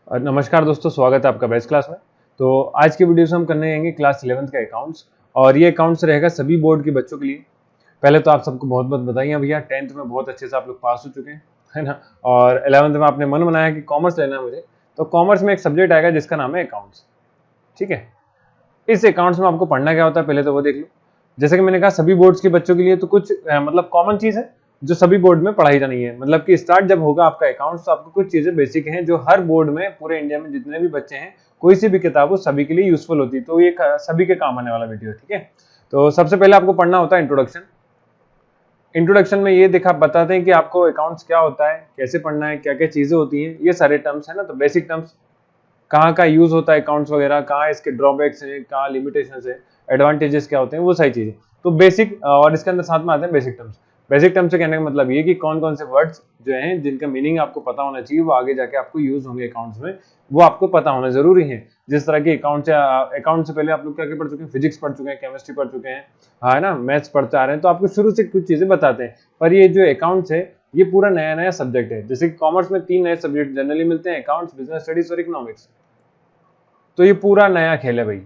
नमस्कार दोस्तों, स्वागत है आपका बेस्ट क्लास में। तो आज की वीडियो से हम करने जाएंगे क्लास 11th का अकाउंट्स। और ये अकाउंट्स रहेगा सभी बोर्ड के बच्चों के लिए। पहले तो आप सबको बहुत बहुत बधाइयाँ भैया, 10th में बहुत अच्छे से आप लोग पास हो चुके हैं, है ना। और 11th में आपने मन बनाया कि कॉमर्स लेना है मुझे, तो कॉमर्स में एक सब्जेक्ट आएगा जिसका नाम है अकाउंट्स। ठीक है, इस अकाउंट्स में आपको पढ़ना क्या होता है पहले तो वो देख लो। जैसे कि मैंने कहा सभी बोर्ड्स के बच्चों के लिए तो कुछ मतलब कॉमन चीज है जो सभी बोर्ड में पढ़ाई जानी है। मतलब कि स्टार्ट जब होगा आपका अकाउंट्स तो आपको कुछ चीजें बेसिक हैं जो हर बोर्ड में पूरे इंडिया में जितने भी बच्चे हैं कोई सी भी किताब हो सभी के लिए यूजफुल होती है। तो ये सभी के काम आने वाला वीडियो है। ठीक है, तो सबसे पहले आपको पढ़ना होता है इंट्रोडक्शन। इंट्रोडक्शन में ये देखा बताते हैं कि आपको अकाउंट्स क्या होता है, कैसे पढ़ना है, क्या क्या चीजें होती हैं, ये सारे टर्म्स है ना। तो बेसिक टर्म्स, कहाँ का यूज होता है अकाउंट्स वगैरह, कहाँ इसके ड्रॉबैक्स हैं, कहाँ लिमिटेशंस है, एडवांटेजेस क्या होते हैं, वो सारी चीजें। तो बेसिक, और इसके अंदर साथ में आते हैं बेसिक टर्म्स। बेसिक टर्म से कहने का मतलब ये कि कौन कौन से वर्ड्स जो हैं जिनका मीनिंग आपको पता होना चाहिए, वो आगे जाके आपको यूज होंगे अकाउंट्स में, वो आपको पता होना जरूरी है। जिस तरह के अकाउंट से पहले आप लोग क्या क्या पढ़ चुके हैं, फिजिक्स पढ़ चुके हैं, केमिस्ट्री पढ़ चुके हैं, है ना, मैथ्स पढ़ते आ रहे हैं, तो आपको शुरू से कुछ चीजें बताते हैं। पर ये जो अकाउंट्स है ये पूरा नया नया सब्जेक्ट है। जैसे कॉमर्स में 3 नए सब्जेक्ट जनरली मिलते हैं, अकाउंट्स, बिजनेस स्टडीज और इकोनॉमिक्स। तो ये पूरा नया खेल है भाई।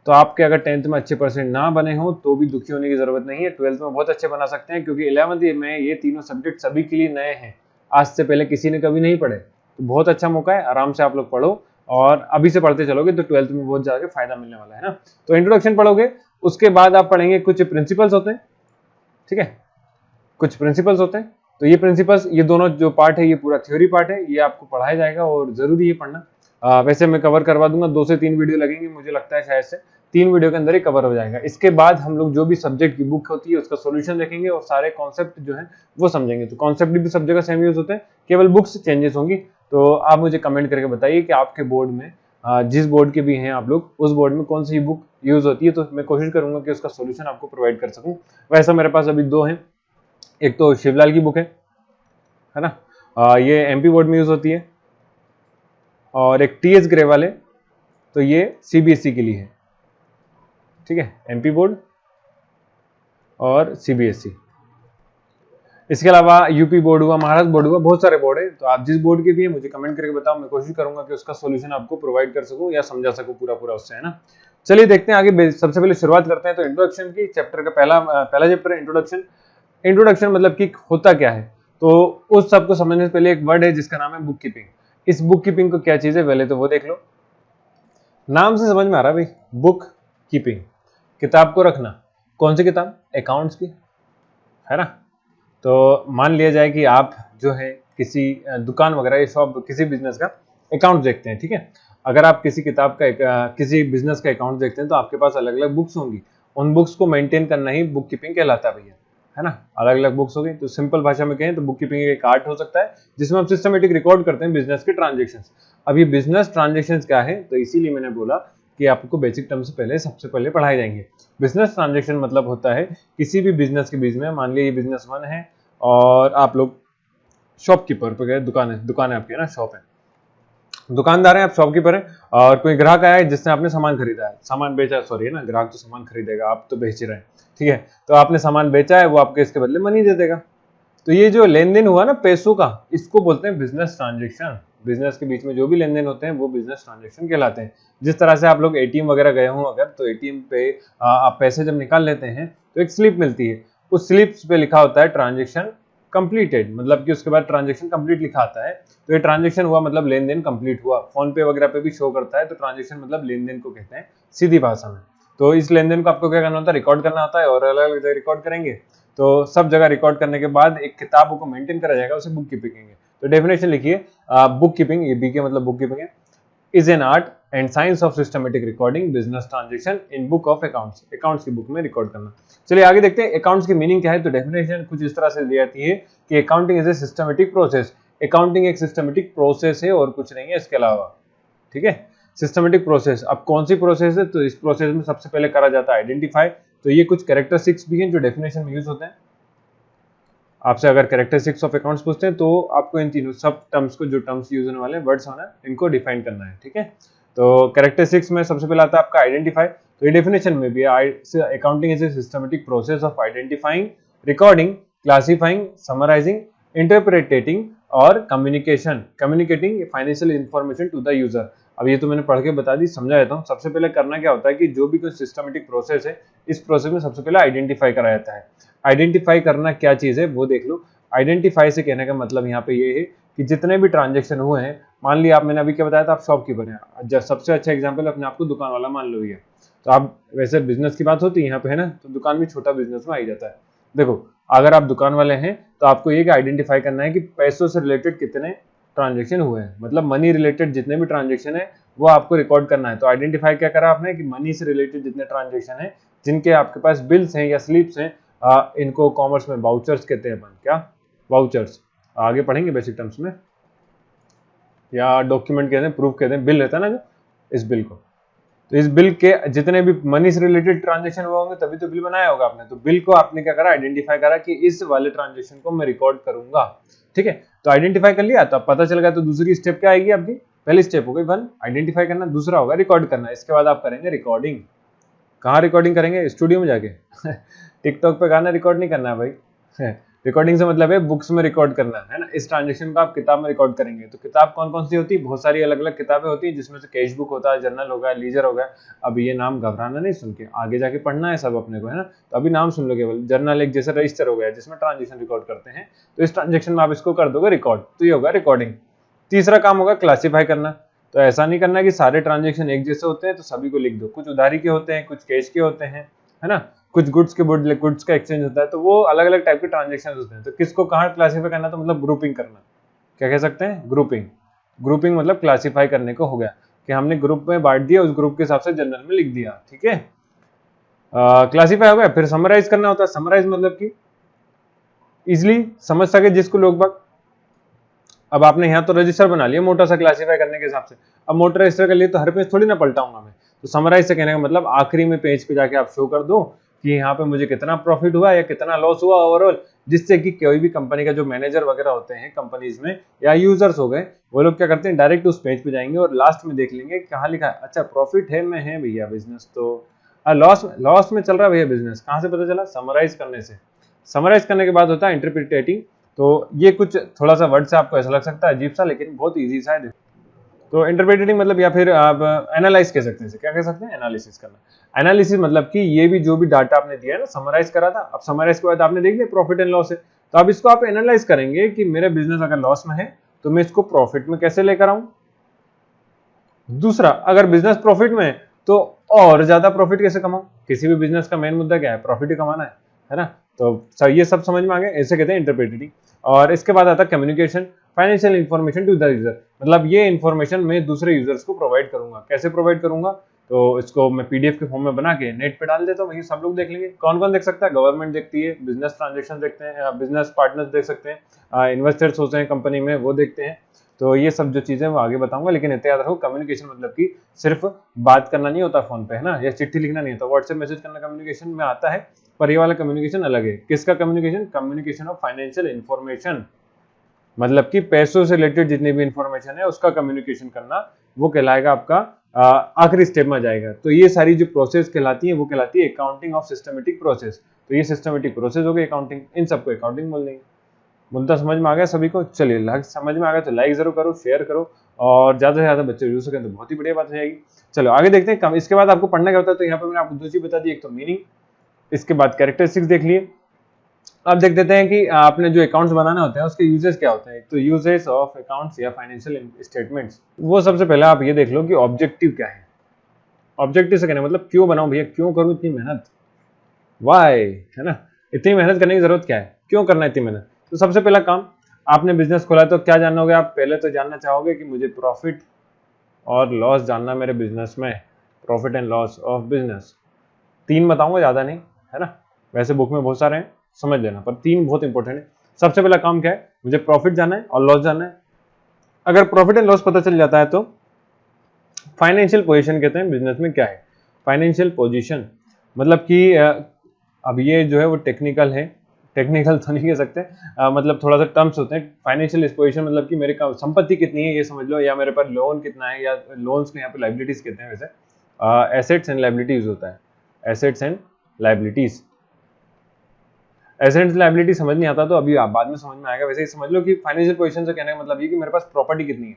तो आपके अगर 10th में अच्छे परसेंट ना बने हो तो भी दुखी होने की जरूरत नहीं है, 12th में बहुत अच्छे बना सकते हैं, क्योंकि 11th में ये तीनों सब्जेक्ट सभी के लिए नए हैं। आज से पहले किसी ने कभी नहीं पढ़े, तो बहुत अच्छा मौका है, आराम से आप लोग पढ़ो। और अभी से पढ़ते चलोगे तो 12th में बहुत ज्यादा फायदा मिलने वाला है ना। तो इंट्रोडक्शन पढ़ोगे, उसके बाद आप पढ़ेंगे कुछ प्रिंसिपल्स होते हैं। ठीक है, कुछ प्रिंसिपल्स होते हैं। तो ये प्रिंसिपल्स, ये दोनों जो पार्ट है ये पूरा थ्योरी पार्ट है, ये आपको पढ़ाया जाएगा और जरूरी है पढ़ना। वैसे मैं कवर करवा दूंगा, 2 से 3 वीडियो लगेंगे, मुझे लगता है शायद से 3 वीडियो के अंदर ही कवर हो जाएगा। इसके बाद हम लोग जो भी सब्जेक्ट की बुक होती है उसका सोल्यूशन देखेंगे और सारे कॉन्सेप्ट जो है वो समझेंगे। तो कॉन्सेप्ट भी सब जगह सेम यूज होते हैं, केवल बुक्स चेंजेस होंगी। तो आप मुझे कमेंट करके बताइए कि आपके बोर्ड में जिस बोर्ड के भी हैं आप लोग, उस बोर्ड में कौन सी बुक यूज होती है, तो मैं कोशिश करूंगा कि उसका सोल्यूशन आपको प्रोवाइड कर सकूं। वैसे मेरे पास अभी 2 हैं, एक तो शिवलाल की बुक है ना, ये एमपी बोर्ड में यूज होती है, और एक टीएस ग्रेवाल है, तो ये सीबीएसई के लिए है। ठीक है, एमपी बोर्ड और सीबीएसई। इसके अलावा यूपी बोर्ड हुआ, महाराष्ट्र बोर्ड हुआ, बहुत सारे बोर्ड है। तो आप जिस बोर्ड के भी है मुझे कमेंट करके बताओ, मैं कोशिश करूंगा कि उसका सोल्यूशन आपको प्रोवाइड कर सकूं या समझा सकूं पूरा पूरा उससे, है ना। चलिए देखते हैं आगे। सबसे पहले शुरुआत करते हैं तो इंट्रोडक्शन की। चैप्टर का पहला चैप्टर है इंट्रोडक्शन। इंट्रोडक्शन मतलब कि होता क्या है, तो उस सबको समझने से पहले एक वर्ड है जिसका नाम है बुक कीपिंग। इस बुक कीपिंग को क्या चीज है पहले तो वो देख लो। नाम से समझ में आ रहा है भाई, बुक कीपिंग, किताब को रखना। कौन सी किताब? अकाउंट्स की, है ना। तो मान लिया जाए कि आप जो है किसी दुकान वगैरह या शॉप, किसी बिजनेस का अकाउंट देखते हैं। ठीक है, अगर आप किसी किताब का किसी बिजनेस का अकाउंट देखते हैं तो आपके पास अलग अलग बुक्स होंगी। उन बुक्स को मेंटेन करना ही बुक कीपिंग कहलाता है भैया, है ना। अलग अलग बुक्स होगी, तो सिंपल भाषा में कहें तो बुक कीपिंग एक आर्ट हो सकता है जिसमें हम सिस्टमेटिक रिकॉर्ड करते हैं बिजनेस के ट्रांजेक्शन्स। अब ये बिजनेस ट्रांजेक्शन्स क्या है, तो इसीलिए मैंने बोला कि आपको बेसिक टर्म से पहले सबसे पहले पढ़ाए जाएंगे। बिजनेस ट्रांजेक्शन मतलब होता है किसी भी बिजनेस के बीच में, मान लीजिए ये बिजनेस 1 है और आप लोग शॉपकीपर पे गए, दुकान है आपकी, है ना, शॉप है, दुकानदार है, आप शॉपकीपर है, और कोई ग्राहक आया है जिसने आपने सामान खरीदा है, सामान बेचा है, सॉरी, है ना, ग्राहक तो सामान खरीदेगा, आप तो बेच रहे हैं। ठीक है, तो आपने सामान बेचा है, वो आपके इसके बदले मनी दे देगा। तो ये जो लेन देन हुआ ना पैसों का, इसको बोलते हैं बिजनेस ट्रांजेक्शन। बिजनेस के बीच में जो भी लेन देन होते हैं वो बिजनेस ट्रांजेक्शन कहलाते हैं। जिस तरह से आप लोग एटीएम वगैरह गए हो अगर, तो एटीएम पे आप पैसे जब निकाल लेते हैं तो एक स्लिप मिलती है, उस स्लिप पे लिखा होता है ट्रांजेक्शन कंप्लीटेड, मतलब कि उसके बाद ट्रांजेक्शन कंप्लीट लिखा आता है। तो ये ट्रांजेक्शन हुआ मतलब लेन देन कंप्लीट हुआ। फोन पे वगैरह पे भी शो करता है, तो ट्रांजेक्शन मतलब लेन देन को कहते हैं सीधी भाषा में। तो इस लेन देन को आपको क्या करना होता है, रिकॉर्ड करना होता है, और अलग अलग रिकॉर्ड करेंगे। तो सब जगह रिकॉर्ड करने के बाद एक किताब को मेंटेन करा जाएगा, उसे बुक कीपिंग कहेंगे। तो डेफिनेशन लिखिए, बुक कीपिंग, ये बी के मतलब बुक कीपिंग है, is an art and science of systematic recording business transaction in book of accounts. Accounts की बुक में रिकॉर्ड करना। चलिए आगे देखते हैं अकाउंट्स की मीनिंग क्या है। तो डेफिनेशन कुछ इस तरह से दी जाती है कि accounting is a systematic process. Accounting एक सिस्टमेटिक प्रोसेस है और कुछ नहीं है इसके अलावा। ठीक है, सिस्टमेटिक प्रोसेस। अब कौन सी प्रोसेस है, तो इस प्रोसेस में सबसे पहले करा जाता है आइडेंटिफाई। तो ये कुछ कैरेक्टरिस्टिक्स भी हैं जो डेफिनेशन में यूज होते हैं। आपसे अगर कैरेक्टरिस्टिक्स ऑफ अकाउंट्स पूछते हैं तो आपको इन तीनों सब टर्म्स को, जो टर्म्स यूज होने वाले हैं, वर्ड्स होना है, इनको डिफाइन करना है। ठीक है, तो कैरेक्टरिस्टिक्स में सबसे पहले आता है आपका आइडेंटिफाई। तो ये डेफिनेशन में भी accounting is a systematic process of identifying, recording, classifying, summarising, interpreting और communication, communicating financial information to the user. अब ये तो मैंने पढ़ के बता दी, समझा देता हूँ। सबसे पहले करना क्या होता है कि जो भी कोई सिस्टमेटिक प्रोसेस है, इस प्रोसेस में सबसे पहले आइडेंटिफाई करा जाता है। आइडेंटिफाई करना क्या चीज है वो देख लो। आइडेंटिफाई से कहने का मतलब यहाँ पे ये है कि जितने भी ट्रांजेक्शन हुए हैं, मान लिया आप, मैंने अभी क्या बताया था, आप शॉपकीपर हैं, जब सबसे अच्छा एग्जाम्पल अपने आपको दुकान वाला मान लो, ये तो आप, वैसे बिजनेस की बात होती है यहाँ पे है ना, तो दुकान भी छोटा बिजनेस में आ ही जाता है। देखो, अगर आप दुकान वाले हैं तो आपको ये आइडेंटिफाई करना है कि पैसों से रिलेटेड कितने ट्रांजेक्शन हुए हैं, मतलब मनी रिलेटेड जितने भी ट्रांजेक्शन है वो आपको रिकॉर्ड करना है। तो आइडेंटिफाई क्या करा आपने कि मनी से रिलेटेड जितने ट्रांजेक्शन है, जिनके आपके पास बिल्स हैं या स्लिप्स हैं, इनको कॉमर्स में वाउचर्स कहते हैं अपन। क्या? वाउचर्स। आगे पढ़ेंगे बेसिक टर्म्स में, या डॉक्यूमेंट कहते हैं, प्रूफ कहते हैं, बिल रहता है ना जो, इस बिल को। तो इस बिल के जितने भी मनी से रिलेटेड ट्रांजेक्शन हुए होंगे तभी तो बिल बनाया होगा आपने। तो बिल को आपने क्या करा, आइडेंटिफाई करा कि इस वाले ट्रांजेक्शन को मैं रिकॉर्ड करूंगा। ठीक है, तो आइडेंटिफाई कर लिया, तो पता चल गया। तो दूसरी स्टेप क्या आएगी आपकी? पहली स्टेप हो गई 1 आइडेंटिफाई करना, दूसरा होगा रिकॉर्ड करना। इसके बाद आप करेंगे रिकॉर्डिंग। कहाँ रिकॉर्डिंग करेंगे? स्टूडियो में जाके। टिकटॉक पे गाना रिकॉर्ड नहीं करना है भाई। रिकॉर्डिंग से मतलब है बुक्स में रिकॉर्ड करना है ना। इस ट्रांजेक्शन को आप किताब में रिकॉर्ड करेंगे। तो किताब कौन कौन सी होती है? बहुत सारी अलग अलग किताबें होती है, जिसमें से कैश बुक होता है, जर्नल होगा, लीजर होगा। अब ये नाम घबराना नहीं, सुन के आगे जाके पढ़ना है सब अपने को, है ना। तो अभी नाम सुन लो केवल। जर्नल एक जैसे रजिस्टर हो गया जिसमें ट्रांजेक्शन रिकॉर्ड करते हैं, तो इस ट्रांजेक्शन में आप इसको कर दोगे रिकॉर्ड, तो ये होगा रिकॉर्डिंग। तीसरा काम होगा क्लासीफाई करना। तो ऐसा नहीं करना कि सारे ट्रांजेक्शन एक जैसे होते हैं तो सभी को लिख दो। कुछ उधारी के होते हैं, कुछ कैश के होते हैं, है ना, कुछ गुड्स के गुड्स का एक्सचेंज होता है, तो वो अलग अलग टाइप के ट्रांजेक्शन होते हैं। तो किसको कहाँ क्लासीफाई करना, तो मतलब ग्रुपिंग करना। क्या कह सकते हैं? ग्रुपिंग। ग्रुपिंग मतलब क्लासीफाई करने को हो गया कि हमने ग्रुप में बांट दिया, उस ग्रुप के हिसाब से जनरल में लिख दिया। ठीक है, क्लासीफाई हो गया। फिर समराइज करना होता है। समराइज मतलब कि इजिली समझ सके जिसको लोग बाग। अब आपने यहाँ तो रजिस्टर बना लिया मोटा सा क्लासीफाई करने के हिसाब से। अब मोटा रजिस्टर कर लिए तो हर पेज थोड़ी ना पलटाऊंगा मैं। तो समराइज से कहने का मतलब आखिरी में पेज पे जाके आप शो कर दो कि यहाँ पे मुझे कितना प्रॉफिट हुआ या कितना लॉस हुआ ओवरऑल, जिससे कि कोई भी कंपनी का जो मैनेजर वगैरह होते हैं कंपनीज में, या यूजर्स हो गए, वो लोग क्या करते हैं, डायरेक्ट उस पेज पे जाएंगे और लास्ट में देख लेंगे कहाँ लिखा है। अच्छा, प्रॉफिट है में है भैया बिजनेस, तो लॉस में चल रहा है भैया बिजनेस। कहाँ से पता चला? समराइज करने से। समराइज करने के बाद होता है इंटरप्रिटेटिंग। तो ये कुछ थोड़ा सा वर्ड से आपको ऐसा लग सकता है अजीब सा, लेकिन बहुत इजी सा है। तो इंटरप्रेटिंग मतलब, या फिर आप एनालाइज कह सकते हैं। क्या कह सकते हैं? एनालिसिस करना। एनालिसिस मतलब कि ये भी जो भी डाटा आपने दिया है ना, समराइज करा था, अब समराइज के बाद आपने देख लिया प्रॉफिट एंड लॉस है, तो अब इसको आप एनालाइज करेंगे कि मेरा बिजनेस अगर लॉस में है तो मैं इसको प्रॉफिट में कैसे लेकर आऊं। दूसरा, अगर बिजनेस प्रॉफिट में है तो और ज्यादा प्रॉफिट कैसे कमाऊं। किसी भी बिजनेस का मेन मुद्दा क्या है? प्रॉफिट ही कमाना है ना। तो ये सब समझ में आ गया, ऐसे कहते हैं इंटरप्रेटिंग। और इसके बाद आता है communication, financial information to the user. मतलब ये इंफॉर्मेशन मैं दूसरे यूजर्स को प्रोवाइड करूंगा। कैसे प्रोवाइड करूंगा? तो इसको मैं पीडीएफ के फॉर्म में बना के नेट पे डाल देता हूँ, वही सब लोग देख लेंगे। कौन कौन देख सकता है? गवर्नमेंट देखती है, बिजनेस ट्रांजेक्शन देखते हैं, बिजनेस पार्टनर्स देख सकते हैं, इन्वेस्टर्स होते हैं कंपनी में, वो देखते हैं। तो ये सब जो चीजें मैं आगे बताऊंगा, लेकिन इतना याद रखो, कम्युनिकेशन मतलब कि सिर्फ बात करना नहीं होता फोन पे, है ना, या चिट्ठी लिखना नहीं होता। व्हाट्सएप मैसेज करना कम्युनिकेशन में आता है, पर ये वाला कम्युनिकेशन अलग है। किसका communication? Communication of financial information, मतलब कि पैसों से रिलेटेड जितनी भी इंफॉर्मेशन है उसका कम्युनिकेशन करना, वो कहलाएगा आपका आखिरी स्टेप में जाएगा। तो ये सारी जो प्रोसेस कहलाती है वो कहलाती है अकाउंटिंग ऑफ सिस्टमेटिक प्रोसेस। तो ये सिस्टमेटिक प्रोसेस हो गई अकाउंटिंग, इन सबको अकाउंटिंग बोल देंगे। मुद्दा समझ में आ गया सभी को? चलिए, समझ में आ गया तो लाइक जरूर करो, शेयर करो, और ज्यादा से ज्यादा बच्चे जुड़ सकें तो बहुत ही बढ़िया बात हो जाएगी। चलो आगे देखते हैं। इसके बाद आपको पढ़ना क्या होता है, तो यहाँ पे मैंने आपको दो चीज बता दी, एक तो मीनिंग, इसके बाद कैरेक्टरिस्टिक्स देख लिए। अब देख देते हैं कि आपने जो अकाउंट्स बनाने होते हैं उसके यूजेस क्या होते हैं। तो यूजेस ऑफ अकाउंट्स या फाइनेंशियल स्टेटमेंट्स, वो सबसे पहले आप ये देख लो कि ऑब्जेक्टिव क्या है। ऑब्जेक्टिव से कहना मतलब क्यों बनाऊं भैया, क्यों करूं इतनी मेहनत, वाई, है ना। इतनी मेहनत करने की जरूरत क्या है, क्यों करना है इतनी मेहनत। तो सबसे पहला काम, आपने बिजनेस खोला तो क्या जानना होगा आप? पहले तो जानना चाहोगे कि मुझे प्रॉफिट और लॉस जानना मेरे बिजनेस में, profit and loss of business. 3 बताऊंगा, ज्यादा नहीं, है ना। वैसे बुक में बहुत सारे हैं, समझ लेना, पर 3 बहुत इंपॉर्टेंट है। सबसे पहला काम क्या है? मुझे प्रॉफिट जानना है और लॉस जानना है। अगर प्रॉफिट एंड लॉस पता चल जाता है तो फाइनेंशियल पोजीशन कहते हैं बिजनेस में क्या है। फाइनेंशियल पोजीशन मतलब कि अब ये जो है वो टेक्निकल है, टेक्निकल तो नहीं कह सकते, मतलब थोड़ा सा टर्म्स होते हैं। फाइनेंशियल पोजीशन मतलब कि मेरे का संपत्ति कितनी है ये समझ लो, या मेरे पास लोन कितना है, या लोन्स को यहाँ पे लाइबिलिटीज कहते हैं। वैसे एसेट्स एंड लाइबिलिटीज होता है, assets and liabilities. Assets liability समझ नहीं आता तो अभी आप बाद में समझ में आएगा। वैसे ही समझ लो कि फाइनेंशियल पोजीशन से कहने का मतलब ये कि मेरे पास प्रॉपर्टी कितनी है,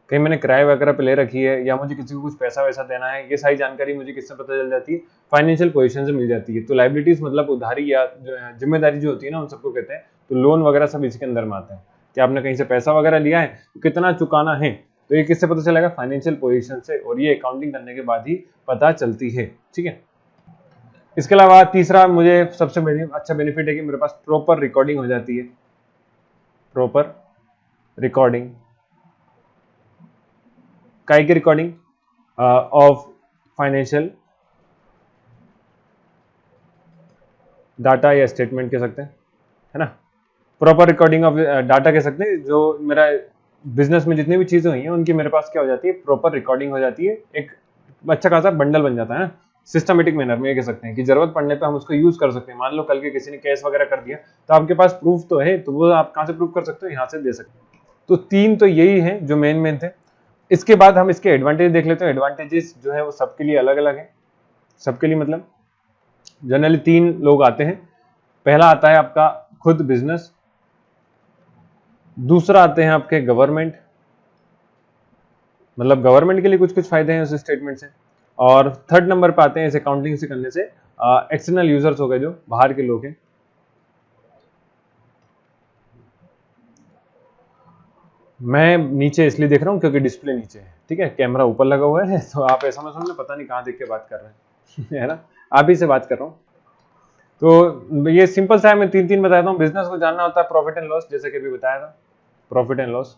कहीं मैंने किराए वगैरह पे ले रखी है या मुझे किसी को कुछ पैसा वैसा देना है, ये सारी जानकारी मुझे किससे पता चल जाती है, फाइनेंशियल पोजीशन से मिल जाती है। तो लायबिलिटीज मतलब उधारी या जो जिम्मेदारी जो होती है ना, उन सबको कहते हैं। तो लोन वगैरह सब इसके अंदर में आते हैं कि आपने कहीं से पैसा वगैरह लिया है तो कितना चुकाना है, तो ये किससे पता चलेगा, फाइनेंशियल पोजीशन से, और ये अकाउंटिंग करने के बाद ही पता चलती है। ठीक है, इसके अलावा तीसरा मुझे सबसे अच्छा बेनिफिट है कि मेरे पास प्रॉपर रिकॉर्डिंग हो जाती है। प्रॉपर रिकॉर्डिंग काय की रिकॉर्डिंग ऑफ फाइनेंशियल डाटा या स्टेटमेंट कह सकते हैं, है ना। प्रॉपर रिकॉर्डिंग ऑफ डाटा कह सकते हैं, जो मेरा बिजनेस में जितनी भी चीजें हुई हैं उनकी मेरे पास क्या हो जाती है, प्रॉपर रिकॉर्डिंग हो जाती है। एक अच्छा खासा बंडल बन जाता है ना, सिस्टमेटिक मैनर में ये कह सकते हैं कि जरूरत पड़ने पे हम उसको यूज कर सकते हैं। मान लो कल के किसी ने केस वगैरह कर दिया तो आपके पास प्रूफ तो है, तो वो आप कहां से प्रूफ कर सकते हो, यहाँ से दे सकते हो। तो तीन तो यही है जो मेन थे। इसके बाद हम इसके एडवांटेज देख लेते हैं। एडवांटेजेस जो है वो सबके लिए अलग अलग है। सबके लिए मतलब जनरली तीन लोग आते हैं। पहला आता है आपका खुद बिजनेस, दूसरा आते हैं आपके गवर्नमेंट, मतलब गवर्नमेंट के लिए कुछ कुछ फायदे हैं उस स्टेटमेंट से, और थर्ड नंबर पे आते हैं इस अकाउंटिंग से करने से एक्सटर्नल यूजर्स हो गए, जो बाहर के लोग हैं। मैं नीचे इसलिए देख रहा हूं क्योंकि डिस्प्ले नीचे है, ठीक है, कैमरा ऊपर लगा हुआ है, तो आप ऐसा मत समझना पता नहीं कहां देख के बात कर रहे हैं है ना, आप ही से बात कर रहा हूं। तो ये सिंपल सा है, मैं तीन तीन बताता हूँ। बिजनेस को जानना होता है प्रॉफिट एंड लॉस, जैसे कि अभी बताया था, प्रॉफिट एंड लॉस,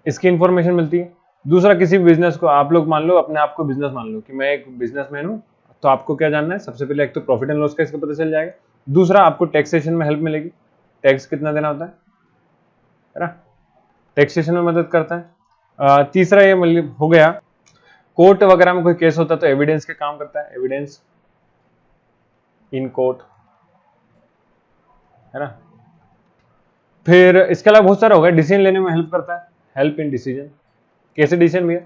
इसकी इंफॉर्मेशन मिलती है। दूसरा, किसी भी बिजनेस को आप लोग मान लो, अपने आप को बिजनेस मान लो कि मैं एक बिजनेसमैन हूं, तो आपको क्या जानना है, सबसे पहले एक तो प्रॉफिट एंड लॉस का इसका पता चल जाएगा। दूसरा, आपको टैक्सेशन में हेल्प मिलेगी, टैक्स कितना देना होता है ना, टैक्सेशन में मदद करता है। तीसरा ये हो गया, कोर्ट वगैरह में कोई केस होता है तो एविडेंस के काम करता है, एविडेंस इन कोर्ट, है ना। फिर इसके अलावा बहुत सारा होगा, डिसीजन लेने में हेल्प करता है, हेल्प इन डिसीजन, कैसे डिसीजन भैया,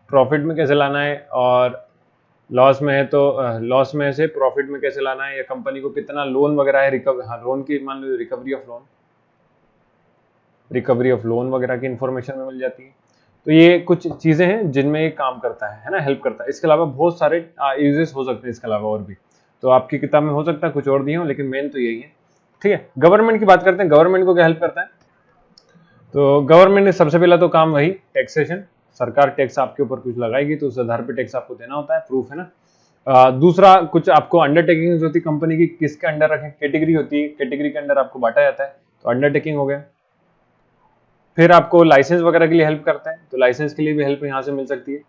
प्रॉफिट में कैसे लाना है, और लॉस में है तो लॉस में से प्रॉफिट में कैसे लाना है, या कंपनी को कितना लोन वगैरह है, लोन की मान लो रिकवरी ऑफ लोन वगैरह की इंफॉर्मेशन में मिल जाती है। तो ये कुछ चीजें हैं जिनमें ये काम करता है ना, हेल्प करता है। इसके अलावा बहुत सारे यूजेस हो सकते हैं इसके अलावा और भी, तो आपकी किताब में हो सकता है कुछ और दिए हो, लेकिन मेन तो यही है। ठीक है, गवर्नमेंट की बात करते हैं, गवर्नमेंट को क्या हेल्प करता है। तो गवर्नमेंट ने सबसे पहला तो काम वही टैक्सेशन, सरकार टैक्स आपके ऊपर कुछ लगाएगी तो उस आधार पर टैक्स आपको देना होता है, प्रूफ है ना। दूसरा, कुछ आपको अंडरटेकिंग होती है कंपनी की, किसके अंडर रखें, कैटेगरी होती है, कैटेगरी के अंडर आपको बांटा जाता है, तो अंडरटेकिंग हो गया। फिर आपको लाइसेंस वगैरह के लिए हेल्प करता है, तो लाइसेंस के लिए भी हेल्प यहां से मिल सकती है।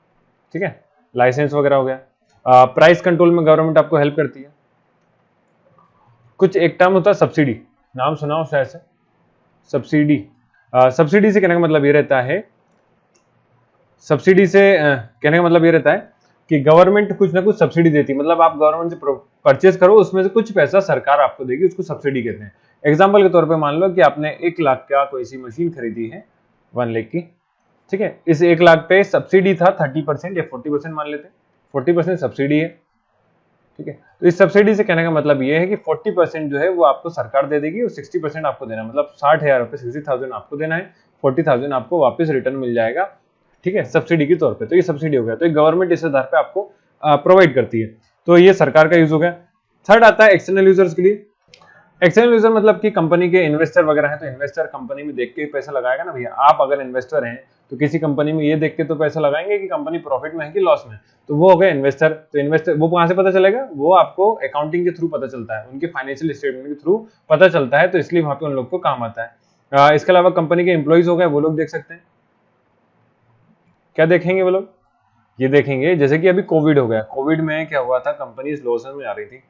ठीक है, लाइसेंस वगैरह हो गया। प्राइस कंट्रोल में गवर्नमेंट आपको हेल्प करती है। कुछ एक टर्म होता है सब्सिडी, नाम सुना हो शायद से, सब्सिडी। सब्सिडी से कहने का मतलब ये रहता है, सब्सिडी से कहने का मतलब ये रहता है कि गवर्नमेंट कुछ ना कुछ सब्सिडी देती है, मतलब आप गवर्नमेंट से परचेज करो, उसमें से कुछ पैसा सरकार आपको देगी, उसको सब्सिडी कहते हैं। एग्जाम्पल के तौर पे मान लो कि आपने 1 लाख का कोई सी मशीन खरीदी है, 1 लाख की, ठीक है, इस 1 लाख पे सब्सिडी था 30% या 40% मान लेते हैं, 40% सब्सिडी है। ठीक है, तो इस सब्सिडी से कहने का मतलब ये है कि 40% जो है वो आपको सरकार दे देगी और 60% आपको देना, मतलब 60,000 रुपए, 60,000 आपको देना है, 40,000 आपको वापस रिटर्न मिल जाएगा। ठीक है, सब्सिडी के तौर पे, तो ये सब्सिडी हो गया, तो गवर्नमेंट इस आधार पे आपको प्रोवाइड करती है, तो ये सरकार का यूज हो गया। थर्ड आता है एक्सटर्नल यूजर्स के लिए। एक्सटर्नल यूजर मतलब कि कंपनी के इन्वेस्टर वगैरह है, तो इन्वेस्टर कंपनी में देख के पैसा लगाएगा ना भैया। आप अगर इन्वेस्टर हैं तो किसी कंपनी में ये देख के तो पैसा लगाएंगे कि कंपनी प्रॉफिट में है कि लॉस में, तो वो हो गया इन्वेस्टर। तो इन्वेस्टर वो कहां से पता चलेगा, वो आपको अकाउंटिंग के थ्रू पता चलता है, उनके फाइनेंशियल स्टेटमेंट के थ्रू पता चलता है, तो इसलिए वहां पे उन लोग को काम आता है। इसके अलावा कंपनी के एम्प्लॉइज हो गए, वो लोग देख सकते हैं, क्या देखेंगे वो लोग, ये देखेंगे जैसे कि अभी कोविड हो गया, कोविड में क्या हुआ था, कंपनी लॉसेस में आ रही थी,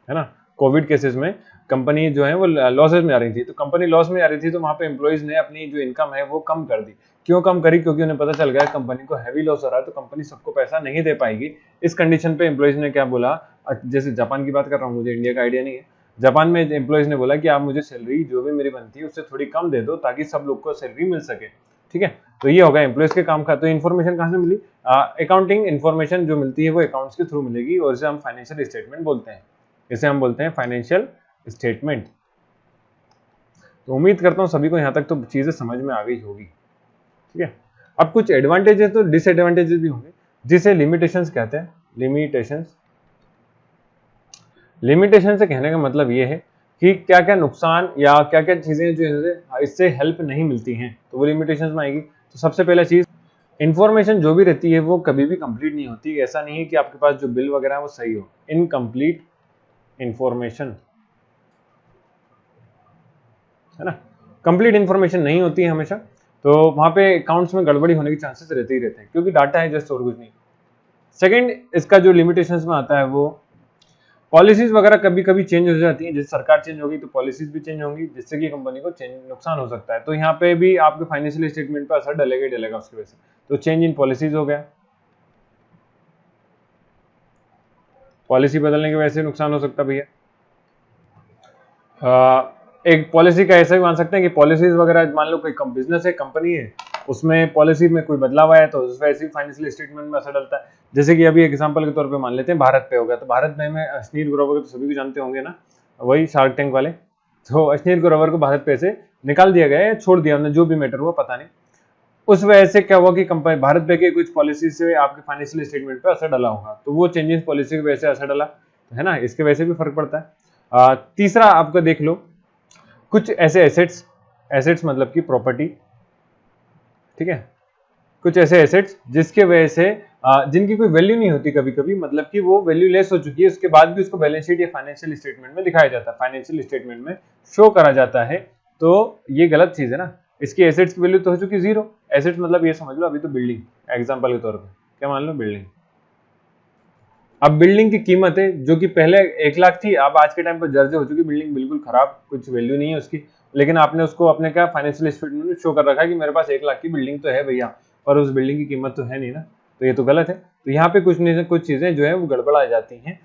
है ना। कोविड केसेस में कंपनी जो है वो लॉसेस में आ रही थी, तो कंपनी लॉस में आ रही थी, तो वहां पे एम्प्लॉइज ने अपनी जो इनकम है वो कम कर दी। क्यों कम करी, क्योंकि उन्हें पता चल गया कंपनी को हैवी लॉस हो रहा है, तो कंपनी सबको पैसा नहीं दे पाएगी। इस कंडीशन पे एम्प्लॉइज ने क्या बोला, जैसे जापान की बात कर रहा हूँ, मुझे इंडिया का आइडिया नहीं है, जापान में एम्प्लॉइज ने बोला कि आप मुझे सैलरी जो भी मेरी बनती है उससे थोड़ी कम दे दो, ताकि सब लोग को सैलरी मिल सके। ठीक है, तो ये होगा एम्प्लॉइज के काम का। तो इन्फॉर्मेशन कहां से मिली, अकाउंटिंग इन्फॉर्मेशन जो मिलती है वो अकाउंट्स के थ्रू मिलेगी, और इसे हम फाइनेंशियल स्टेटमेंट बोलते हैं, इसे हम बोलते हैं फाइनेंशियल स्टेटमेंट। तो उम्मीद करता हूं सभी को यहां तक तो चीजें समझ में आ गई होगी। ठीक है, अब कुछ एडवांटेजेस तो डिसएडवांटेजेस भी होंगे, जिसे लिमिटेशंस कहते हैं। लिमिटेशन से कहने का मतलब ये है कि क्या क्या नुकसान या क्या क्या चीजें जो इससे हेल्प नहीं मिलती हैं, तो वो लिमिटेशंस में आएगी। तो सबसे पहला चीज, इंफॉर्मेशन जो भी रहती है वो कभी भी कंप्लीट नहीं होती। ऐसा नहीं है कि आपके पास जो बिल वगैरह है वो सही हो, इनकम्प्लीट इंफॉर्मेशन, है ना, कंप्लीट इंफॉर्मेशन नहीं होती है हमेशा। तो वहां पे अकाउंट्स में गड़बड़ी होने के चांसेस रहते ही रहते हैं, क्योंकि डाटा है जस्ट और कुछ नहीं। सेकंड, इसका जो लिमिटेशंस में आता है वो पॉलिसीज वगैरह कभी कभी चेंज हो जाती हैं। जैसे सरकार चेंज होगी तो पॉलिसीज भी चेंज होंगी, जिससे कि कंपनी को नुकसान हो सकता है। तो यहाँ पे भी आपके फाइनेंशियल स्टेटमेंट पर असर डलेगा ही डलेगा उसकी वजह से। तो चेंज इन पॉलिसीज हो गया, पॉलिसी बदलने की वजह से नुकसान हो सकता है भैया। एक पॉलिसी का ऐसा भी मान सकते हैं कि पॉलिसीज वगैरह, मान लो कोई बिजनेस है, कंपनी है, उसमें पॉलिसी में कोई बदलाव आया तो उस वजह से फाइनेंशियल स्टेटमेंट में असर डलता है। जैसे कि अभी एग्जांपल के तौर पे मान लेते हैं भारत पे हो गया, तो भारत पे में अश्नीर ग्रोवर तो सभी को जानते होंगे ना, वही शार्क टैंक वाले। तो अश्नीर ग्रोवर को भारत पे से निकाल दिया गया है, छोड़ दिया हमने, जो भी मैटर हुआ पता नहीं। उस वजह से क्या हुआ कि कंपनी भारत पे के कुछ पॉलिसी से आपके फाइनेंशियल स्टेटमेंट पे असर डला होगा, तो वो चेंजेस पॉलिसी की वजह से असर डला, है ना, इसके वजह से भी फर्क पड़ता है। तीसरा आपका देख लो, कुछ ऐसे एसेट्स मतलब की प्रॉपर्टी, ठीक है, कुछ ऐसे एसेट्स जिसके वजह से जिनकी कोई वैल्यू नहीं होती कभी कभी, मतलब कि वो वैल्यू लेस हो चुकी है, उसके बाद भी उसको बैलेंस शीट या फाइनेंशियल स्टेटमेंट में दिखाया जाता है, फाइनेंशियल स्टेटमेंट में शो करा जाता है। तो ये गलत चीज है ना, इसकी एसेट्स की वैल्यू तो हो चुकी जीरो। एसेट्स मतलब ये समझ लो, अभी तो बिल्डिंग एग्जांपल के तौर पे क्या मान लो, बिल्डिंग। अब बिल्डिंग की कीमत है जो कि पहले 1 लाख थी, अब आज के टाइम पर जर्जर हो चुकी बिल्डिंग, बिल्कुल खराब, कुछ वैल्यू नहीं है उसकी, लेकिन आपने उसको अपने क्या फाइनेंशियल स्टेटमेंट में शो कर रखा है कि मेरे पास 1 लाख की बिल्डिंग तो है भैया, पर उस बिल्डिंग की कीमत तो है नहीं ना, तो ये तो गलत है। तो यहाँ पे कुछ चीजें जो है वो गड़बड़ा जाती हैं।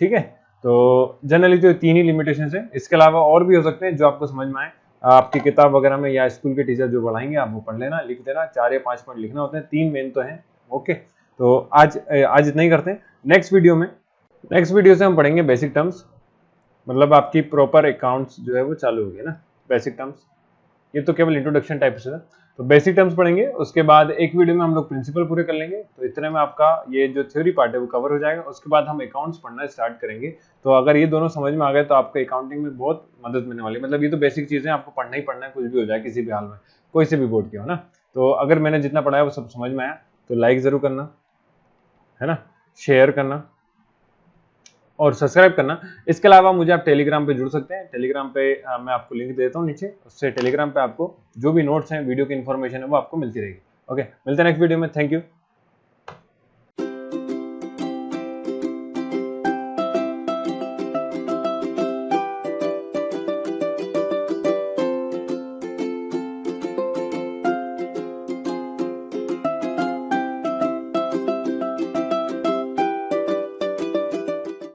ठीक है, तो जनरली जो 3 ही लिमिटेशन है, इसके अलावा और भी हो सकते हैं जो आपको समझ में आए, आपकी किताब वगैरह में या स्कूल के टीचर जो पढ़ाएंगे आप वो पढ़ लेना, लिख देना, 4 या 5 पॉइंट लिखना होते हैं, 3 मेन तो हैं। ओके, तो आज इतना ही करते हैं। नेक्स्ट वीडियो से हम पढ़ेंगे बेसिक टर्म्स, मतलब आपकी प्रॉपर अकाउंट्स जो है वो चालू होगी ना, बेसिक टर्म्स। ये तो केवल इंट्रोडक्शन टाइप से था, तो बेसिक टर्म्स पढ़ेंगे, उसके बाद एक वीडियो में हम लोग प्रिंसिपल पूरे कर लेंगे, तो इतने में आपका ये जो थ्योरी पार्ट है वो कवर हो जाएगा। उसके बाद हम अकाउंट्स पढ़ना स्टार्ट करेंगे। तो अगर ये दोनों समझ में आ गए तो आपको अकाउंटिंग में बहुत मदद मिलने वाली है। मतलब ये तो बेसिक चीजें आपको पढ़ना ही पढ़ना है, कुछ भी हो जाए किसी भी हाल में, कोई से भी बोर्ड के हो ना। तो अगर मैंने जितना पढ़ाया वो सब समझ में आया तो लाइक जरूर करना, है ना, शेयर करना और सब्सक्राइब करना। इसके अलावा मुझे आप टेलीग्राम पे जुड़ सकते हैं, टेलीग्राम पे मैं आपको लिंक देता हूँ नीचे, उससे टेलीग्राम पे आपको जो भी नोट्स हैं, वीडियो की इन्फॉर्मेशन है वो आपको मिलती रहेगी। ओके, मिलते हैं नेक्स्ट वीडियो में, थैंक यू।